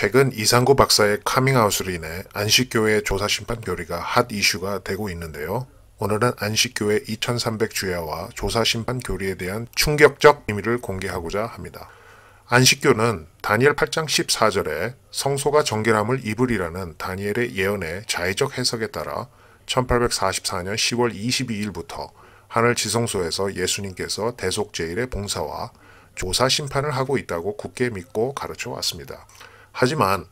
최근 이상구 박사의 카밍아웃으로 인해 안식교회의 조사심판 교리가 핫 이슈가 되고 있는데요. 오늘은 안식교회 2300주야와 조사심판 교리에 대한 충격적 비밀을 공개하고자 합니다. 안식교는 다니엘 8장 14절에 성소가 정결함을 입으리라는 다니엘의 예언의 자의적 해석에 따라 1844년 10월 22일부터 하늘 지성소에서 예수님께서 대속제일의 봉사와 조사 심판을 하고 있다고 굳게 믿고 가르쳐 왔습니다. 하지만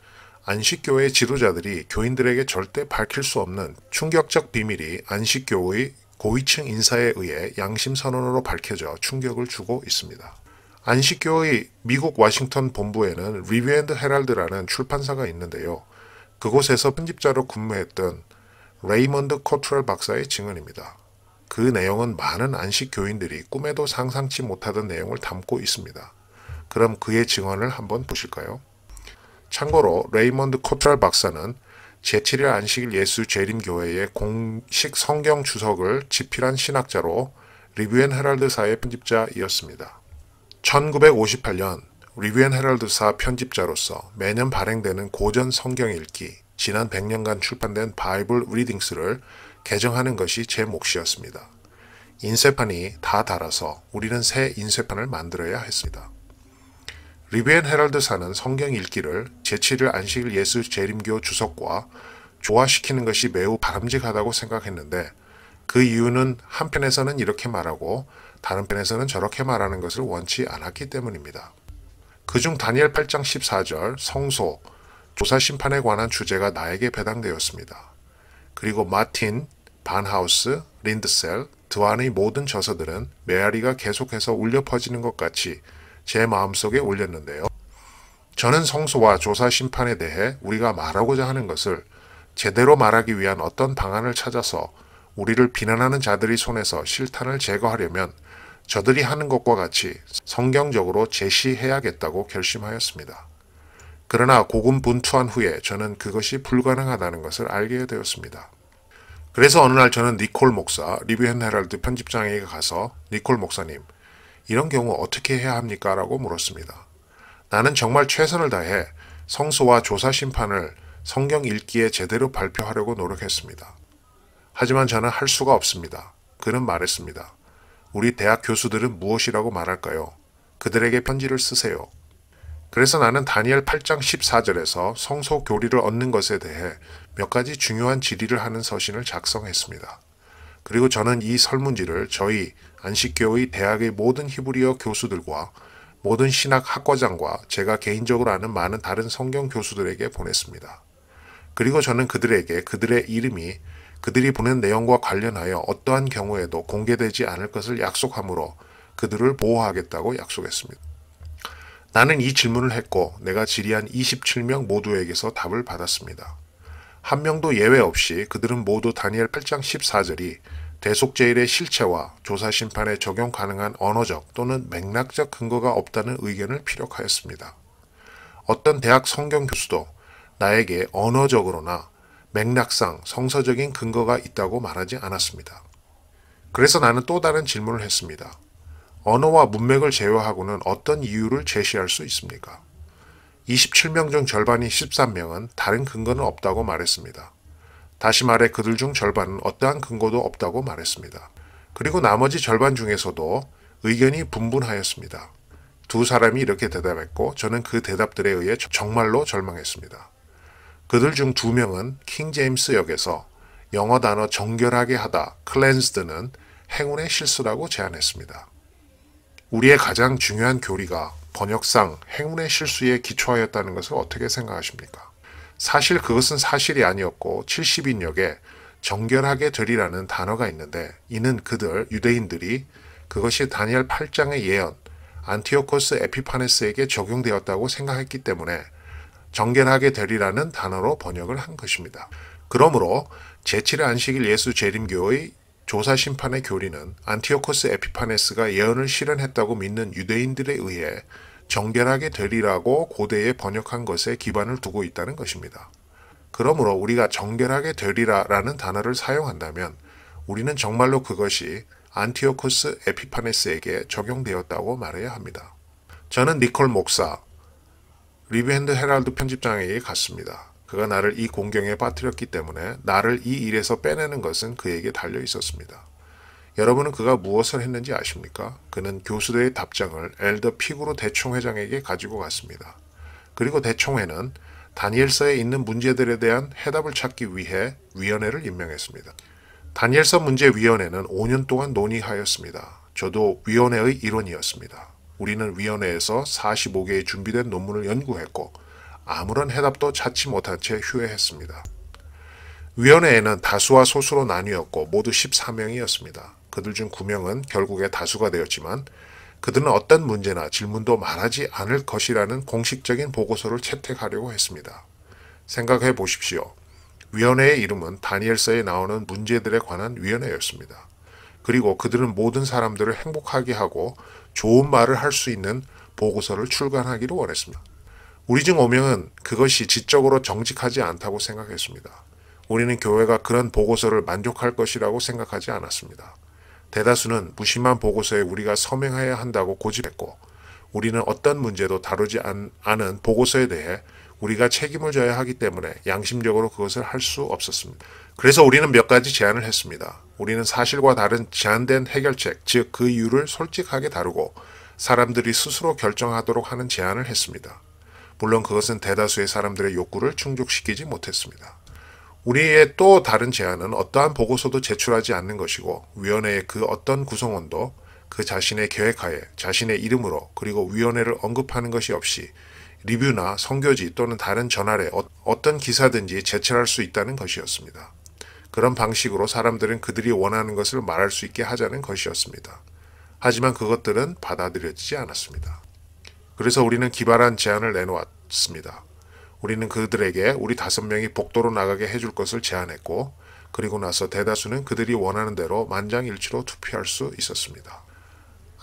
안식교회 지도자들이 교인들에게 절대 밝힐 수 없는 충격적 비밀이 안식교의 고위층 인사에 의해 양심선언으로 밝혀져 충격을 주고 있습니다. 안식교의 미국 워싱턴 본부에는 리뷰 앤드 헤럴드라는 출판사가 있는데요. 그곳에서 편집자로 근무했던 레이먼드 코트렐 박사의 증언입니다. 그 내용은 많은 안식교인들이 꿈에도 상상치 못하던 내용을 담고 있습니다. 그럼 그의 증언을 한번 보실까요? 참고로 레이먼드 코트렐 박사는 제7일 안식일 예수 재림교회의 공식 성경 주석을 집필한 신학자로 리뷰 앤 헤럴드사의 편집자이었습니다. 1958년 리뷰 앤 헤럴드사 편집자로서 매년 발행되는 고전 성경 읽기, 지난 100년간 출판된 바이블 리딩스를 개정하는 것이 제 몫이었습니다. 인쇄판이 다 닳아서 우리는 새 인쇄판을 만들어야 했습니다. 리뷰 앤 헤럴드사는 성경 읽기를 제7일 안식일 예수 재림교 주석과 조화시키는 것이 매우 바람직하다고 생각했는데 그 이유는 한편에서는 이렇게 말하고 다른 편에서는 저렇게 말하는 것을 원치 않았기 때문입니다. 그중 다니엘 8장 14절 성소, 조사심판에 관한 주제가 나에게 배당되었습니다. 그리고 마틴, 반하우스, 린드셀, 드완의 모든 저서들은 메아리가 계속해서 울려 퍼지는 것 같이 제 마음속에 올렸는데요. 저는 성소와 조사심판에 대해 우리가 말하고자 하는 것을 제대로 말하기 위한 어떤 방안을 찾아서 우리를 비난하는 자들의 손에서 실탄을 제거하려면 저들이 하는 것과 같이 성경적으로 제시해야겠다고 결심하였습니다. 그러나 고군분투한 후에 저는 그것이 불가능하다는 것을 알게 되었습니다. 그래서 어느 날 저는 니콜 목사, 리뷰 앤 헤럴드 편집장에게 가서 니콜 목사님, 이런 경우 어떻게 해야 합니까? 라고 물었습니다. 나는 정말 최선을 다해 성소와 조사심판을 성경 읽기에 제대로 발표하려고 노력했습니다. 하지만 저는 할 수가 없습니다. 그는 말했습니다. 우리 대학 교수들은 무엇이라고 말할까요? 그들에게 편지를 쓰세요. 그래서 나는 다니엘 8장 14절에서 성소 교리를 얻는 것에 대해 몇 가지 중요한 질의를 하는 서신을 작성했습니다. 그리고 저는 이 설문지를 저희 안식교의 대학의 모든 히브리어 교수들과 모든 신학 학과장과 제가 개인적으로 아는 많은 다른 성경 교수들에게 보냈습니다. 그리고 저는 그들에게 그들의 이름이 그들이 보낸 내용과 관련하여 어떠한 경우에도 공개되지 않을 것을 약속하므로 그들을 보호하겠다고 약속했습니다. 나는 이 질문을 했고 내가 질의한 27명 모두에게서 답을 받았습니다. 한 명도 예외 없이 그들은 모두 다니엘 8장 14절이 대속제일의 실체와 조사심판에 적용 가능한 언어적 또는 맥락적 근거가 없다는 의견을 피력하였습니다. 어떤 대학 성경 교수도 나에게 언어적으로나 맥락상 성서적인 근거가 있다고 말하지 않았습니다. 그래서 나는 또 다른 질문을 했습니다. 언어와 문맥을 제외하고는 어떤 이유를 제시할 수 있습니까? 27명 중 절반인 13명은 다른 근거는 없다고 말했습니다. 다시 말해 그들 중 절반은 어떠한 근거도 없다고 말했습니다. 그리고 나머지 절반 중에서도 의견이 분분하였습니다. 두 사람이 이렇게 대답했고 저는 그 대답들에 의해 정말로 절망했습니다. 그들 중 2명은 킹 제임스 역에서 영어 단어 정결하게 하다, cleansed는 행운의 실수라고 제안했습니다. 우리의 가장 중요한 교리가 번역상 행운의 실수에 기초하였다는 것을 어떻게 생각하십니까? 사실 그것은 사실이 아니었고 70인 역에 정결하게 되리라는 단어가 있는데 이는 그들 유대인들이 그것이 다니엘 8장의 예언 안티오코스 에피파네스에게 적용되었다고 생각했기 때문에 정결하게 되리라는 단어로 번역을 한 것입니다. 그러므로 제7일 안식일 예수 재림교의 조사심판의 교리는 안티오코스 에피파네스가 예언을 실현했다고 믿는 유대인들에 의해 정결하게 되리라고 고대에 번역한 것에 기반을 두고 있다는 것입니다. 그러므로 우리가 정결하게 되리라라는 단어를 사용한다면 우리는 정말로 그것이 안티오코스 에피파네스에게 적용되었다고 말해야 합니다. 저는 니콜 목사, 리브핸드 헤럴드 편집장에게 갔습니다. 그가 나를 이 공경에 빠뜨렸기 때문에 나를 이 일에서 빼내는 것은 그에게 달려 있었습니다. 여러분은 그가 무엇을 했는지 아십니까? 그는 교수들의 답장을 엘더 피그루 대총회장에게 가지고 갔습니다. 그리고 대총회는 다니엘서에 있는 문제들에 대한 해답을 찾기 위해 위원회를 임명했습니다. 다니엘서 문제위원회는 5년 동안 논의하였습니다. 저도 위원회의 일원이었습니다. 우리는 위원회에서 45개의 준비된 논문을 연구했고 아무런 해답도 찾지 못한 채 휴회했습니다. 위원회에는 다수와 소수로 나뉘었고 모두 14명이었습니다. 그들 중 9명은 결국에 다수가 되었지만 그들은 어떤 문제나 질문도 말하지 않을 것이라는 공식적인 보고서를 채택하려고 했습니다. 생각해 보십시오. 위원회의 이름은 다니엘서에 나오는 문제들에 관한 위원회였습니다. 그리고 그들은 모든 사람들을 행복하게 하고 좋은 말을 할 수 있는 보고서를 출간하기를 원했습니다. 우리 중 5명은 그것이 지적으로 정직하지 않다고 생각했습니다. 우리는 교회가 그런 보고서를 만족할 것이라고 생각하지 않았습니다. 대다수는 무심한 보고서에 우리가 서명해야 한다고 고집했고 우리는 어떤 문제도 다루지 않은 보고서에 대해 우리가 책임을 져야 하기 때문에 양심적으로 그것을 할 수 없었습니다. 그래서 우리는 몇 가지 제안을 했습니다. 우리는 사실과 다른 제한된 해결책, 즉 그 이유를 솔직하게 다루고 사람들이 스스로 결정하도록 하는 제안을 했습니다. 물론 그것은 대다수의 사람들의 욕구를 충족시키지 못했습니다. 우리의 또 다른 제안은 어떠한 보고서도 제출하지 않는 것이고 위원회의 그 어떤 구성원도 그 자신의 계획하에 자신의 이름으로 그리고 위원회를 언급하는 것이 없이 리뷰나 선교지 또는 다른 저널에 어떤 기사든지 제출할 수 있다는 것이었습니다. 그런 방식으로 사람들은 그들이 원하는 것을 말할 수 있게 하자는 것이었습니다. 하지만 그것들은 받아들여지지 않았습니다. 그래서 우리는 기발한 제안을 내놓았습니다. 우리는 그들에게 우리 5명이 복도로 나가게 해줄 것을 제안했고 그리고 나서 대다수는 그들이 원하는 대로 만장일치로 투표할 수 있었습니다.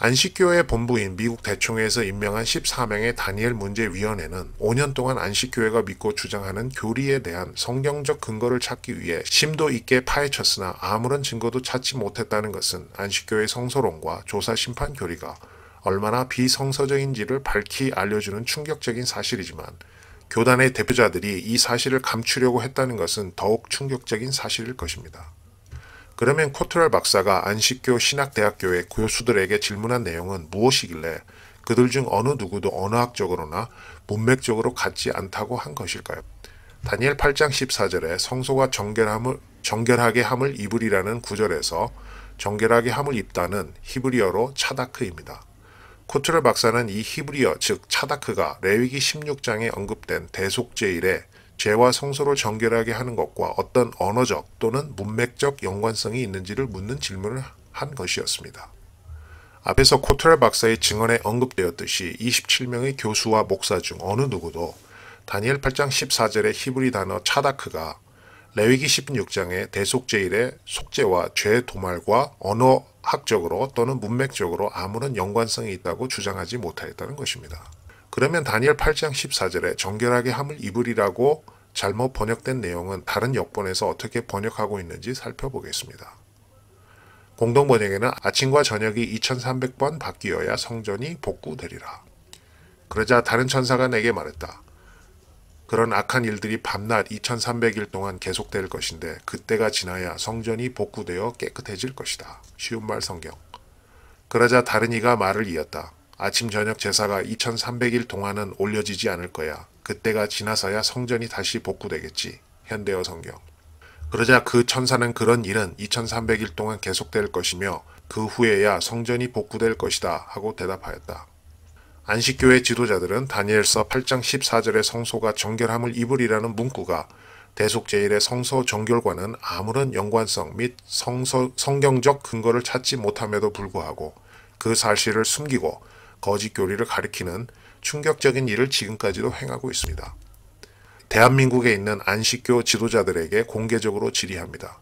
안식교회 본부인 미국 대총회에서 임명한 14명의 다니엘 문제위원회는 5년 동안 안식교회가 믿고 주장하는 교리에 대한 성경적 근거를 찾기 위해 심도 있게 파헤쳤으나 아무런 증거도 찾지 못했다는 것은 안식교회 성서론과 조사심판 교리가 얼마나 비성서적인지를 밝히 알려주는 충격적인 사실이지만 교단의 대표자들이 이 사실을 감추려고 했다는 것은 더욱 충격적인 사실일 것입니다. 그러면 코트럴 박사가 안식교 신학대학교의 교수들에게 질문한 내용은 무엇이길래 그들 중 어느 누구도 언어학적으로나 문맥적으로 같지 않다고 한 것일까요? 다니엘 8장 14절에 성소가 정결하게 함을 입으리라는 구절에서 정결하게 함을 입다는 히브리어로 차다크입니다. 코트럴 박사는 이 히브리어 즉 차다크가 레위기 16장에 언급된 대속죄일에 죄와 성소를 정결하게 하는 것과 어떤 언어적 또는 문맥적 연관성이 있는지를 묻는 질문을 한 것이었습니다. 앞에서 코트럴 박사의 증언에 언급되었듯이 27명의 교수와 목사 중 어느 누구도 다니엘 8장 14절의 히브리 단어 차다크가 레위기 16장의 대속죄일의 속죄와 죄 도말과 언어학적으로 또는 문맥적으로 아무런 연관성이 있다고 주장하지 못하였다는 것입니다. 그러면 다니엘 8장 14절에 정결하게 함을 입으리라고 잘못 번역된 내용은 다른 역본에서 어떻게 번역하고 있는지 살펴보겠습니다. 공동번역에는 아침과 저녁이 2300번 바뀌어야 성전이 복구되리라. 그러자 다른 천사가 내게 말했다. 그런 악한 일들이 밤낮 2300일 동안 계속될 것인데 그때가 지나야 성전이 복구되어 깨끗해질 것이다. 쉬운 말 성경. 그러자 다른 이가 말을 이었다. 아침 저녁 제사가 2300일 동안은 올려지지 않을 거야. 그때가 지나서야 성전이 다시 복구되겠지. 현대어 성경. 그러자 그 천사는 그런 일은 2300일 동안 계속될 것이며 그 후에야 성전이 복구될 것이다 하고 대답하였다. 안식교회 지도자들은 다니엘서 8장 14절의 성소가 정결함을 입으리라는 문구가 대속제일의 성소 정결과는 아무런 연관성 및 성경적 근거를 찾지 못함에도 불구하고 그 사실을 숨기고 거짓 교리를 가리키는 충격적인 일을 지금까지도 행하고 있습니다. 대한민국에 있는 안식교 지도자들에게 공개적으로 질의합니다.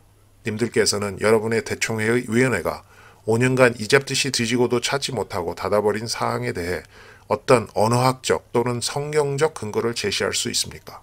님들께서는 여러분의 대총회의 위원회가 5년간 이잡듯이 뒤지고도 찾지 못하고 닫아버린 사항에 대해 어떤 언어학적 또는 성경적 근거를 제시할 수 있습니까?